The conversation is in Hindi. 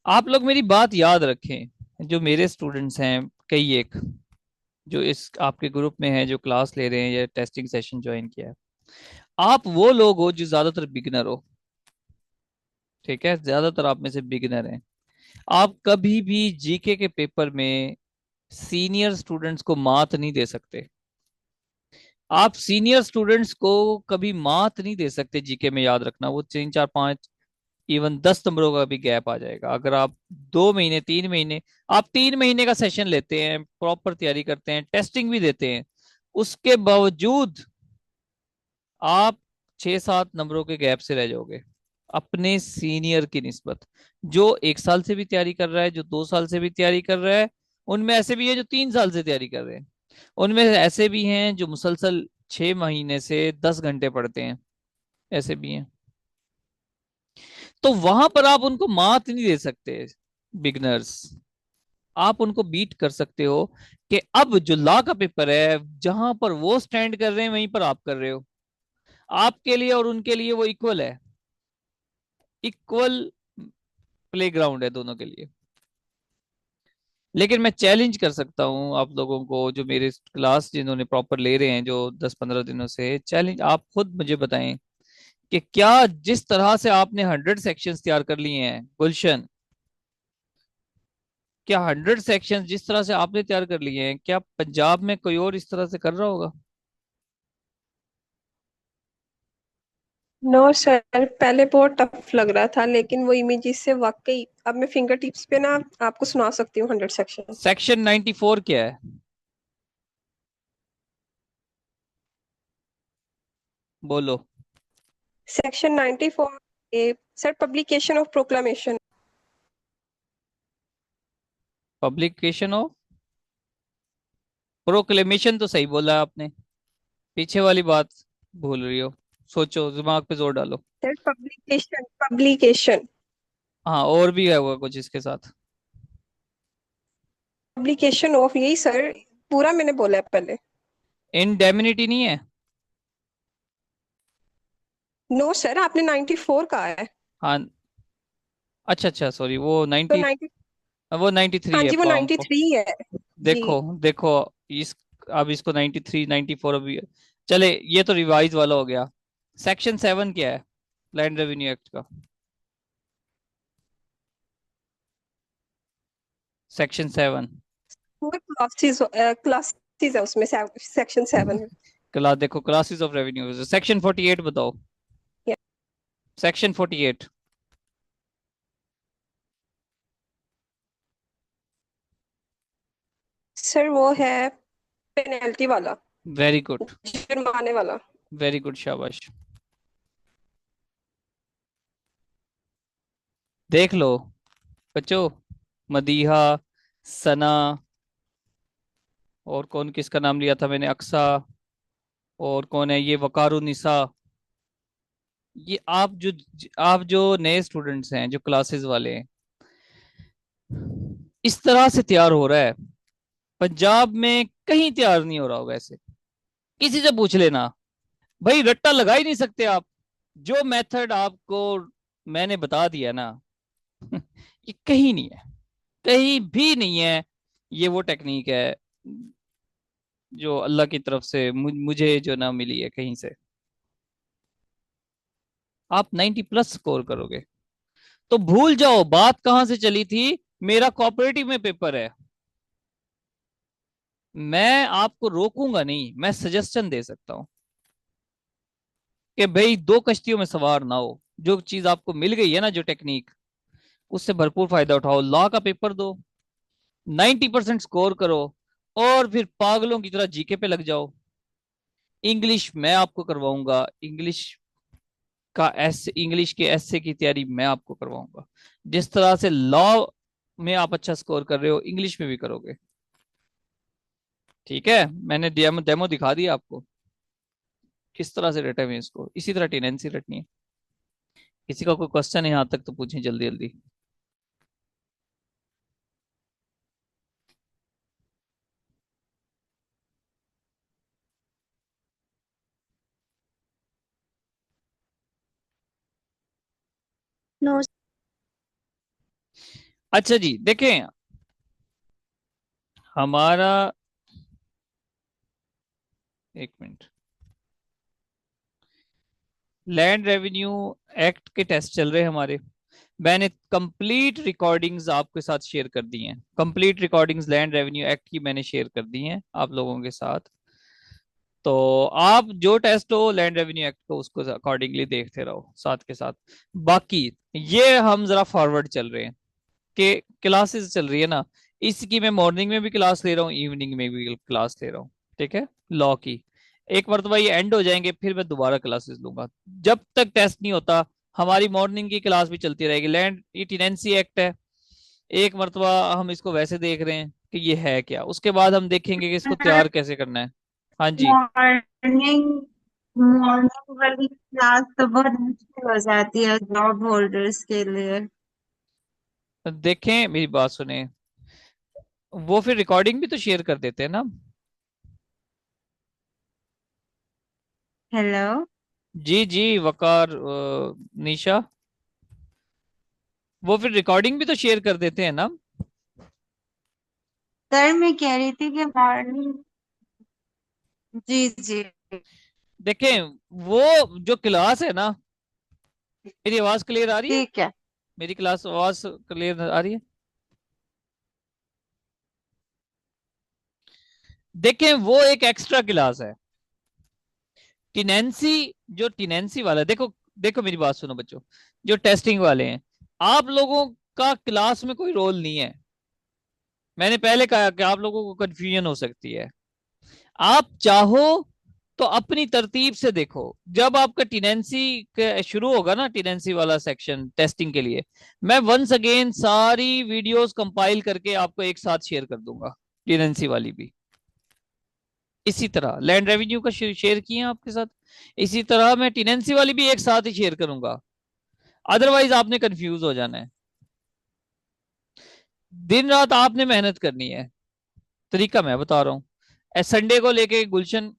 आप लोग मेरी बात याद रखें, जो मेरे स्टूडेंट्स हैं कई एक, जो इस आपके ग्रुप में हैं, जो क्लास ले रहे हैं या टेस्टिंग सेशन ज्वाइन किया है, आप वो लोग हो जो ज्यादातर बिगिनर हो। ठीक है, ज्यादातर आप में से बिगिनर हैं। आप कभी भी जीके के पेपर में सीनियर स्टूडेंट्स को मात नहीं दे सकते। आप सीनियर स्टूडेंट्स को कभी मात नहीं दे सकते जीके में, याद रखना। वो 3 4 5, इवन 10 नंबरों का भी गैप आ जाएगा अगर आप 2 महीने 3 महीने, आप 3 महीने का सेशन लेते हैं, प्रॉपर तैयारी करते हैं, टेस्टिंग भी देते हैं, उसके बावजूद आप 6 7 नंबरों के गैप से रह जाओगे अपने सीनियर की निस्बत। जो 1 साल से भी तैयारी कर रहा है, जो 2 साल से भी तैयारी कर रहा है, उनमें ऐसे भी है जो 3 साल से तैयारी कर रहे हैं, उनमें ऐसे भी हैं जो मुसलसल 6 महीने से 10 घंटे पढ़ते हैं, ऐसे भी हैं। तो वहां पर आप उनको मात नहीं दे सकते, बिगनर्स। आप उनको बीट कर सकते हो कि अब जो लॉ का पेपर है, जहां पर वो स्टैंड कर रहे हैं वहीं पर आप कर रहे हो। आपके लिए और उनके लिए वो इक्वल है, इक्वल प्लेग्राउंड है दोनों के लिए। लेकिन मैं चैलेंज कर सकता हूँ आप लोगों को, जो मेरे क्लास जिन्होंने प्रॉपर ले रहे हैं जो 10 15 दिनों से, चैलेंज आप खुद मुझे बताएं कि क्या जिस तरह से आपने 100 सेक्शंस तैयार कर लिए हैं गुलशन, क्या 100 सेक्शंस जिस तरह से आपने तैयार कर लिए हैं, क्या पंजाब में कोई और इस तरह से कर रहा होगा? नो सर, पहले बहुत टफ लग रहा था, लेकिन वो इमेजेस से वाकई अब मैं फिंगर टिप्स पे ना आपको सुना सकती हूँ 100 सेक्शन। सेक्शन 94 क्या है, बोलो। Section 94 A sir, publication of proclamation. Publication of proclamation तो सही बोला आपने, पीछे वाली बात भूल रही हो। सोचो, दिमाग पे जोर डालो। सर पब्लिकेशन पब्लिकेशन हाँ, और भी है होगा कुछ इसके साथ। पब्लिकेशन ऑफ, यही सर पूरा मैंने बोला है पहले। इनडेमिनिटी नहीं है? नो सर, आपने 94 कहा है। हाँ, अच्छा अच्छा, सॉरी, वो तो 90, 90, वो 93 हाँ है जी वो पाँव। 93 है। जी देखो देखो, इस, अब इसको 93 94 अभी, चले, ये तो रिवाइज वाला हो गया। सेक्शन 7 क्या है लैंड रेवेन्यू एक्ट का? सेक्शन 7। पूरे क्लासेस क्लासेस है उसमें, सेक्शन 7 है। क्लास देखो, क्लासेस ऑफ रेवेन्यू, सेक्शन 48 बताओ। सेक्शन 48। सर वो है पेनल्टी वाला, वेरी गुड, जुर्माने वाला। वेरी गुड, शाबाश। देख लो बच्चों, मदीहा, सना, और कौन किसका नाम लिया था मैंने, अक्सा, और कौन है ये, वकारुनिसा। ये आप जो नए स्टूडेंट्स हैं, जो क्लासेस वाले हैं, इस तरह से तैयार हो रहा है। पंजाब में कहीं तैयार नहीं हो रहा होगा ऐसे। किसी से पूछ लेना, भाई रट्टा लगा ही नहीं सकते आप। जो मेथड आपको मैंने बता दिया ना, ये कहीं नहीं है, कहीं भी नहीं है। ये वो टेक्निक है जो अल्लाह की तरफ से मुझे जो ना मिली है कहीं से। आप 90 प्लस स्कोर करोगे। तो भूल जाओ बात कहां से चली थी। मेरा कोऑपरेटिव में पेपर है, मैं आपको रोकूंगा नहीं, मैं सजेशन दे सकता हूं कि भाई दो कश्तियों में सवार ना हो। जो चीज आपको मिल गई है ना, जो टेक्निक, उससे भरपूर फायदा उठाओ, लॉ का पेपर दो, 90% स्कोर करो, और फिर पागलों की तरह जीके पे लग जाओ। इंग्लिश मैं आपको करवाऊंगा, इंग्लिश के एसे की तैयारी मैं आपको करवाऊंगा। जिस तरह से लॉ में आप अच्छा स्कोर कर रहे हो, इंग्लिश में भी करोगे। ठीक है, मैंने डेमो डेमो दिखा दिया आपको, किस तरह से रटा है इसको, इसी तरह टेनेंसी रटनी है। किसी का कोई क्वेश्चन है यहाँ तक तो पूछें जल्दी जल्दी। नो अच्छा जी, देखें हमारा, एक मिनट, लैंड रेवेन्यू एक्ट के टेस्ट चल रहे हैं हमारे। मैंने कंप्लीट रिकॉर्डिंग्स आपके साथ शेयर कर दी हैं, complete recordings land revenue act की मैंने शेयर कर दी हैं आप लोगों के साथ। तो आप जो टेस्ट हो लैंड रेवेन्यू एक्ट को, उसको अकॉर्डिंगली देखते रहो साथ के साथ। बाकी ये हम जरा फॉरवर्ड चल रहे हैं कि क्लासेस चल रही है ना, इसकी मैं मॉर्निंग में भी क्लास ले रहा हूँ, इवनिंग में भी क्लास ले रहा हूँ। ठीक है, लॉ की एक मरतबा ये एंड हो जाएंगे, फिर मैं दोबारा क्लासेस लूंगा। जब तक टेस्ट नहीं होता हमारी मॉर्निंग की क्लास भी चलती रहेगी। लैंड ये टेनेंसी एक्ट है, एक मरतबा हम इसको वैसे देख रहे हैं कि ये है क्या, उसके बाद हम देखेंगे कि इसको तैयार कैसे करना है। हाँ जी। मॉर्निंग मॉर्निंग वाली क्लास तो बहुत मुश्किल हो जाती है जॉब होल्डर्स के लिए। देखें मेरी बात सुने, वो फिर रिकॉर्डिंग भी तो शेयर कर देते हैं ना। हेलो जी जी वकार, निशा, वो फिर रिकॉर्डिंग भी तो शेयर कर देते हैं ना। सर, मैं कह रही थी कि मॉर्निंग। जी जी। देखें वो जो क्लास है ना, मेरी आवाज क्लियर आ रही है? ठीक है। मेरी क्लास आवाज क्लियर आ रही है? देखें वो एक एक्स्ट्रा क्लास है, टिनेंसी, जो टिनेंसी वाला है, देखो देखो मेरी बात सुनो बच्चों, जो टेस्टिंग वाले हैं, आप लोगों का क्लास में कोई रोल नहीं है। मैंने पहले कहा कि आप लोगों को कंफ्यूजन हो सकती है। आप चाहो तो अपनी तरतीब से देखो, जब आपका टिनेंसी शुरू होगा ना, टिनेंसी वाला सेक्शन टेस्टिंग के लिए, मैं वंस अगेन सारी वीडियोस कंपाइल करके आपको एक साथ शेयर कर दूंगा, टिनेंसी वाली भी। इसी तरह लैंड रेवेन्यू का शेयर किए हैं आपके साथ, इसी तरह मैं टिनेंसी वाली भी एक साथ ही शेयर करूंगा। अदरवाइज आपने कंफ्यूज हो जाना है। दिन रात आपने मेहनत करनी है। तरीका मैं बता रहा हूँ। संडे को लेके गुलशन